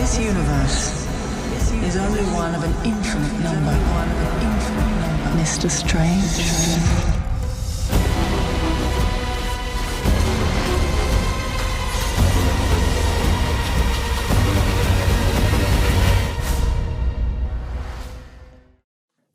This universe is only one of an infinite number. Mr. Strange.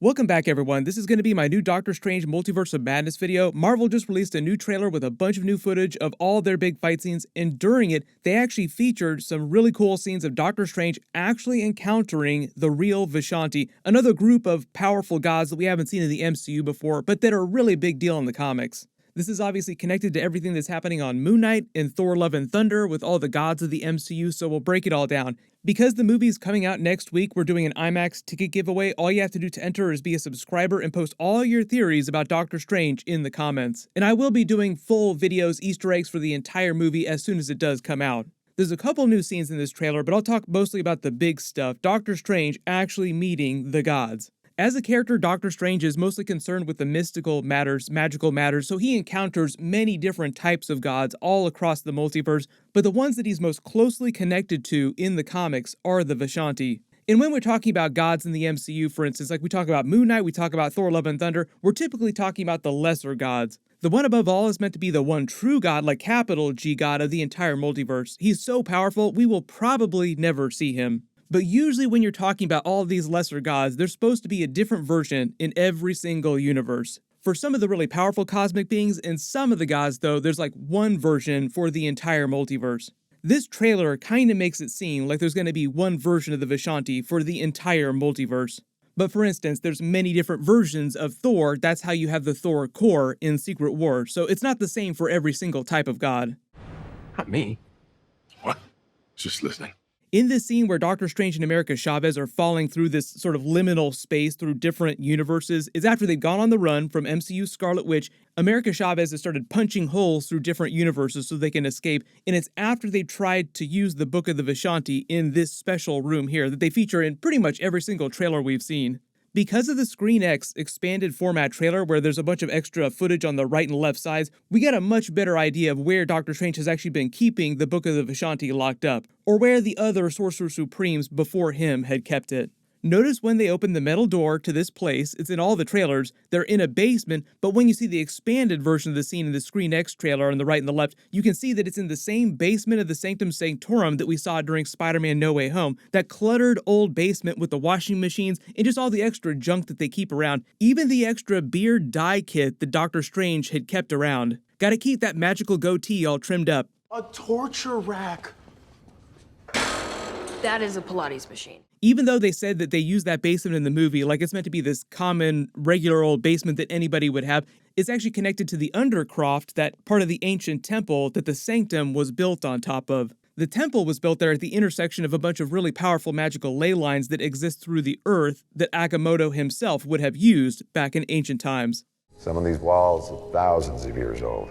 Welcome back, everyone. This is going to be my new Doctor Strange Multiverse of Madness video. Marvel just released a new trailer with a bunch of new footage of all their big fight scenes, and during it, they actually featured some really cool scenes of Doctor Strange actually encountering the real Vishanti, another group of powerful gods that we haven't seen in the MCU before, but that are a really big deal in the comics. This is obviously connected to everything that's happening on Moon Knight and Thor Love and Thunder with all the gods of the MCU, so we'll break it all down. Because the movie is coming out next week, we're doing an IMAX ticket giveaway. All you have to do to enter is be a subscriber and post all your theories about Doctor Strange in the comments. And I will be doing full videos, Easter eggs for the entire movie as soon as it does come out. There's a couple new scenes in this trailer, but I'll talk mostly about the big stuff, Doctor Strange actually meeting the gods. As a character, Doctor Strange is mostly concerned with the mystical matters, magical matters, so he encounters many different types of gods all across the multiverse, but the ones that he's most closely connected to in the comics are the Vishanti. And when we're talking about gods in the MCU, for instance, like we talk about Moon Knight, we talk about Thor Love and Thunder, we're typically talking about the lesser gods. The one above all is meant to be the one true god, like capital G god of the entire multiverse. He's so powerful, we will probably never see him. But usually when you're talking about all of these lesser gods, there's supposed to be a different version in every single universe. For some of the really powerful cosmic beings and some of the gods, though, there's like one version for the entire multiverse. This trailer kind of makes it seem like there's going to be one version of the Vishanti for the entire multiverse. But for instance, there's many different versions of Thor. That's how you have the Thor core in Secret War. So it's not the same for every single type of god. Not me. What? Just listening. In this scene where Doctor Strange and America Chavez are falling through this sort of liminal space through different universes is after they've gone on the run from MCU Scarlet Witch. America Chavez has started punching holes through different universes so they can escape, and it's after they tried to use the Book of the Vishanti in this special room here that they feature in pretty much every single trailer we've seen. Because of the Screen X expanded format trailer where there's a bunch of extra footage on the right and left sides, we get a much better idea of where Doctor Strange has actually been keeping the Book of the Vishanti locked up, or where the other Sorcerer Supremes before him had kept it. Notice when they open the metal door to this place, it's in all the trailers, they're in a basement, but when you see the expanded version of the scene in the Screen X trailer on the right and the left, you can see that it's in the same basement of the Sanctum Sanctorum that we saw during Spider-Man No Way Home, that cluttered old basement with the washing machines and just all the extra junk that they keep around, even the extra beard dye kit that Doctor Strange had kept around. Gotta keep that magical goatee all trimmed up. A torture rack. That is a Pilates machine. Even though they said that they used that basement in the movie, like it's meant to be this common, regular old basement that anybody would have, it's actually connected to the Undercroft, that part of the ancient temple that the Sanctum was built on top of. The temple was built there at the intersection of a bunch of really powerful magical ley lines that exist through the earth that Agamotto himself would have used back in ancient times. Some of these walls are thousands of years old.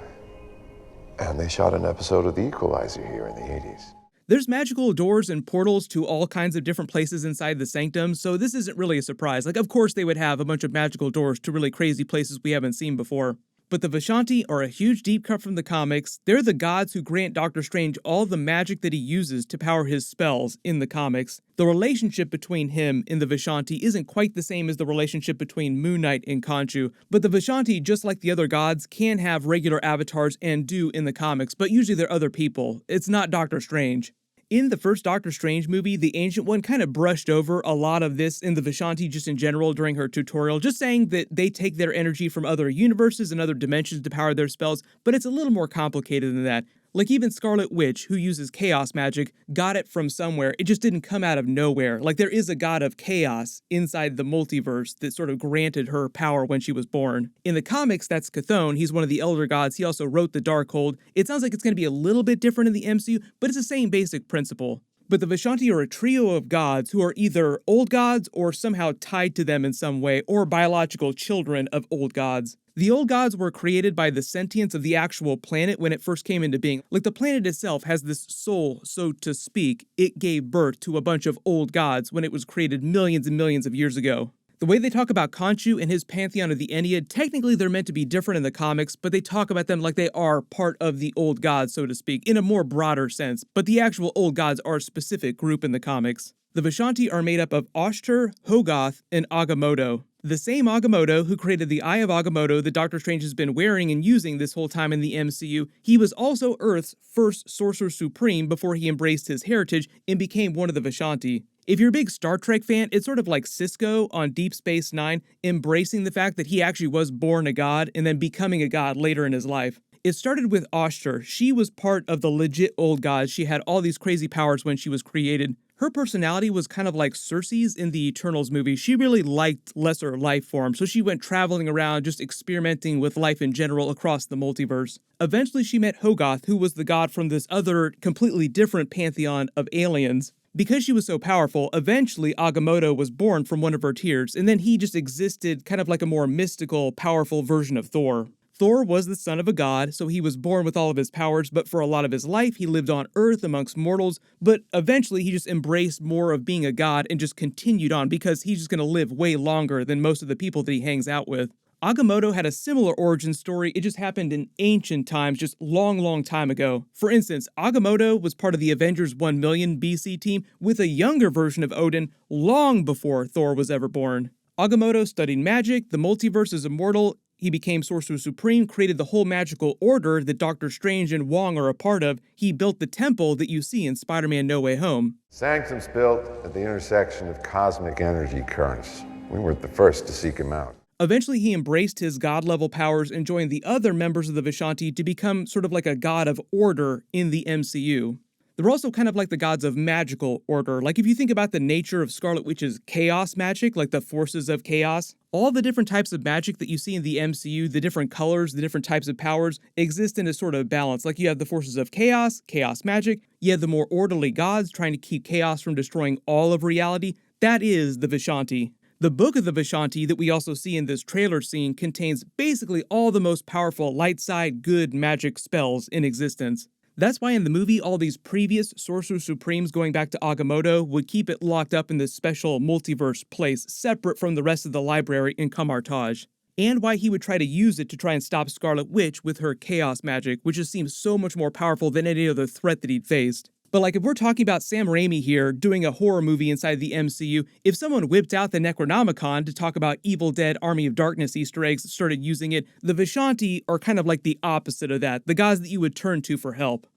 And they shot an episode of The Equalizer here in the 80s. There's magical doors and portals to all kinds of different places inside the Sanctum, so this isn't really a surprise. Like, of course they would have a bunch of magical doors to really crazy places we haven't seen before. But the Vishanti are a huge deep cut from the comics. They're the gods who grant Doctor Strange all the magic that he uses to power his spells in the comics. The relationship between him and the Vishanti isn't quite the same as the relationship between Moon Knight and Khonshu, but the Vishanti, just like the other gods, can have regular avatars and do in the comics, but usually they're other people. It's not Doctor Strange. In the first Doctor Strange movie, the Ancient One kind of brushed over a lot of this in the Vishanti just in general during her tutorial, just saying that they take their energy from other universes and other dimensions to power their spells, but it's a little more complicated than that. Like even Scarlet Witch, who uses chaos magic, got it from somewhere. It just didn't come out of nowhere. Like there is a god of chaos inside the multiverse that sort of granted her power when she was born. In the comics, that's Chthon. He's one of the elder gods. He also wrote the Darkhold. It sounds like it's going to be a little bit different in the MCU, but it's the same basic principle. But the Vishanti are a trio of gods who are either old gods or somehow tied to them in some way, or biological children of old gods. The old gods were created by the sentience of the actual planet when it first came into being. Like the planet itself has this soul, so to speak. It gave birth to a bunch of old gods when it was created millions and millions of years ago. The way they talk about Khonshu and his pantheon of the Ennead, technically they're meant to be different in the comics, but they talk about them like they are part of the old gods, so to speak, in a more broader sense. But the actual old gods are a specific group in the comics. The Vishanti are made up of Oshtur, Hogarth, and Agamotto. The same Agamotto who created the Eye of Agamotto that Doctor Strange has been wearing and using this whole time in the MCU, he was also Earth's first Sorcerer Supreme before he embraced his heritage and became one of the Vishanti. If you're a big Star Trek fan, it's sort of like Cisco on Deep Space Nine, embracing the fact that he actually was born a god and then becoming a god later in his life. It started with Oshtur. She was part of the legit old gods. She had all these crazy powers when she was created. Her personality was kind of like Cersei's in the Eternals movie. She really liked lesser life forms, so she went traveling around just experimenting with life in general across the multiverse. Eventually she met Hogarth, who was the god from this other completely different pantheon of aliens. Because she was so powerful, eventually Agamotto was born from one of her tears, and then he just existed kind of like a more mystical, powerful version of Thor. Thor was the son of a god, so he was born with all of his powers, but for a lot of his life, he lived on Earth amongst mortals, but eventually he just embraced more of being a god and just continued on because he's just going to live way longer than most of the people that he hangs out with. Agamotto had a similar origin story, it just happened in ancient times, just long time ago. For instance, Agamotto was part of the Avengers 1,000,000 BC team with a younger version of Odin long before Thor was ever born. Agamotto studied magic, the multiverse is immortal, he became Sorcerer Supreme, created the whole magical order that Doctor Strange and Wong are a part of. He built the temple that you see in Spider-Man No Way Home. Sanctum's built at the intersection of cosmic energy currents. We weren't the first to seek him out. Eventually, he embraced his god-level powers and joined the other members of the Vishanti to become sort of like a god of order in the MCU. They're also kind of like the gods of magical order. Like if you think about the nature of Scarlet Witch's chaos magic, like the forces of chaos, all the different types of magic that you see in the MCU, the different colors, the different types of powers, exist in a sort of balance. Like you have the forces of chaos, chaos magic, you have the more orderly gods trying to keep chaos from destroying all of reality. That is the Vishanti. The Book of the Vishanti that we also see in this trailer scene contains basically all the most powerful light side good magic spells in existence. That's why in the movie, all these previous Sorcerer Supremes going back to Agamotto would keep it locked up in this special multiverse place separate from the rest of the library in Kamar-Taj. And why he would try to use it to try and stop Scarlet Witch with her chaos magic, which just seems so much more powerful than any other threat that he'd faced. But like if we're talking about Sam Raimi here doing a horror movie inside the MCU, if someone whipped out the Necronomicon to talk about Evil Dead Army of Darkness Easter eggs, started using it, the Vishanti are kind of like the opposite of that, the gods that you would turn to for help.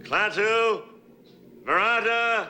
Klaatu, Verada.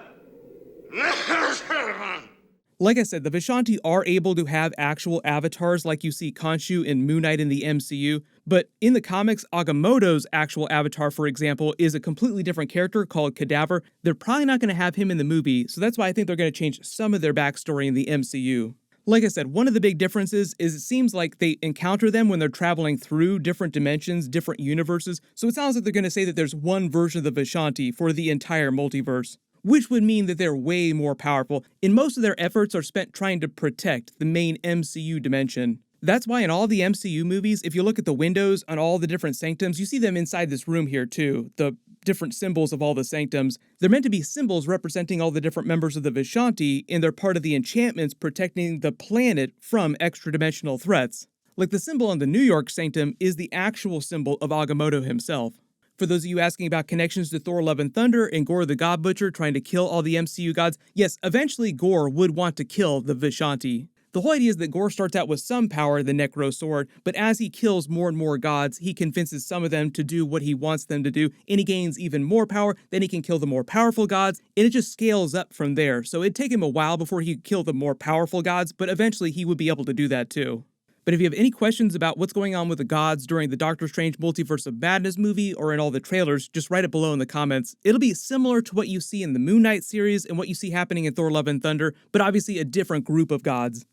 Like I said, the Vishanti are able to have actual avatars like you see Khonshu and Moon Knight in the MCU, but in the comics, Agamotto's actual avatar, for example, is a completely different character called Cadaver. They're probably not going to have him in the movie, so that's why I think they're going to change some of their backstory in the MCU. Like I said, one of the big differences is it seems like they encounter them when they're traveling through different dimensions, different universes, so it sounds like they're going to say that there's one version of the Vishanti for the entire multiverse, which would mean that they're way more powerful, and most of their efforts are spent trying to protect the main MCU dimension. That's why in all the MCU movies, if you look at the windows on all the different sanctums, you see them inside this room here too, the different symbols of all the sanctums. They're meant to be symbols representing all the different members of the Vishanti, and they're part of the enchantments protecting the planet from extra-dimensional threats. Like the symbol on the New York sanctum is the actual symbol of Agamotto himself. For those of you asking about connections to Thor Love and Thunder and Gore the God Butcher trying to kill all the MCU gods, yes, eventually Gore would want to kill the Vishanti. The whole idea is that Gore starts out with some power, the Necro Sword, but as he kills more and more gods, he convinces some of them to do what he wants them to do, and he gains even more power, then he can kill the more powerful gods, and it just scales up from there. So it'd take him a while before he could kill the more powerful gods, but eventually he would be able to do that too. But if you have any questions about what's going on with the gods during the Doctor Strange Multiverse of Madness movie or in all the trailers, just write it below in the comments. It'll be similar to what you see in the Moon Knight series and what you see happening in Thor Love and Thunder, but obviously a different group of gods.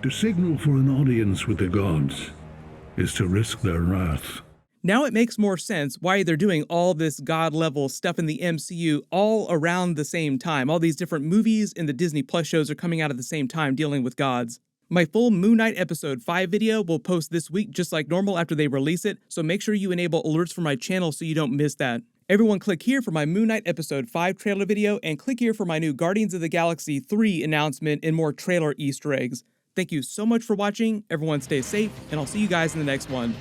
To signal for an audience with the gods is to risk their wrath. Now it makes more sense why they're doing all this god-level stuff in the MCU all around the same time. All these different movies and the Disney Plus shows are coming out at the same time dealing with gods. My full Moon Knight Episode 5 video will post this week just like normal after they release it, so make sure you enable alerts for my channel so you don't miss that. Everyone click here for my Moon Knight Episode 5 trailer video, and click here for my new Guardians of the Galaxy 3 announcement and more trailer Easter eggs. Thank you so much for watching. Everyone stay safe, and I'll see you guys in the next one.